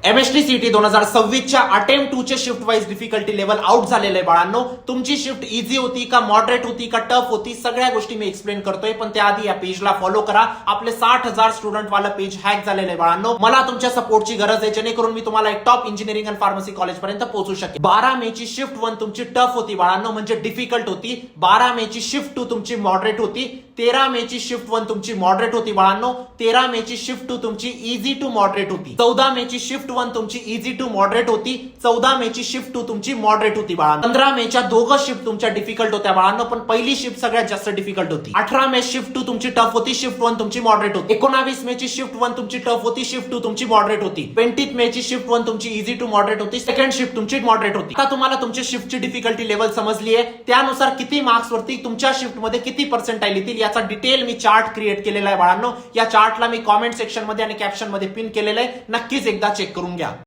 MST CT 2026च्या attempt 2 चे shift wise difficulty level out झालेले आहे बाळांनो. तुमची शिफ्ट इझी होती का, मॉडरेट होती का, टफ होती, सगळ्या गोष्टी मी एक्सप्लेन करतोय. पण त्याआधी या पेजला फॉलो करा. आपले 60,000 स्टुडंट वाला पेज हॅक झालेलं आहे बाळांनो. मला तुमच्या सपोर्टची गरज आहे, जेणेकरून मी तुम्हाला एक टॉप इंजिनिअरिंग आणि फार्मसी कॉलेज पर्यंत पोहोचू शकेल. 12 मे ची शिफ्ट 1 तुमची टफ होती बाळांनो, म्हणजे डिफिकल्ट होती. 12 मे ची शिफ्ट 2 तुमची मॉडरेट होती. 13 मे ची शिफ्ट 1 तुमची मॉडरेट होती बाळांनो. 13 मे ची शिफ्ट 2 तुमची इझी टू मॉडरेट होती. 14 मे ची शिफ्ट 1 तुमची इझी टू मॉडरेट होती. 14 मे ची शिफ्ट 2 तुमची मॉडरेट होती बाळांनो. 15 मे च्या दोघं शिफ्ट तुमच्या डिफिकल्ट होत्या बाळांनो, पण पहिली शिफ्ट सगळ्यात जास्त डिफिकल्ट होती. 18 मे शिफ्ट 2 तुमची टफ होती, शिफ्ट 1 तुमची मॉडरेट होती. 19 मे ची शिफ्ट 1 तुमची टफ होती, शिफ्ट 2 तुमची मॉडरेट होती. 20 मे ची शिफ्ट 1 तुमची इझी टू मॉडरेट होती, सेकंड शिफ्ट तुमची मॉडरेट होती. आता तुम्हाला तुमची शिफ्टची डिफिकल्टी लेवल समजली आहे. त्यानुसार किती मार्क्स वरती तुमच्या शिफ्ट मध्ये किती पर्सेंटाइल येतील याचा डिटेल मी चार्ट क्रिएट केलेला आहे बाळांनो. या चार्टला मी कॉमेंट सेक्शन मध्ये आणि कॅप्शन मध्ये पिन केलेलं आहे. नक्कीच एकदा चेक करून घ्या.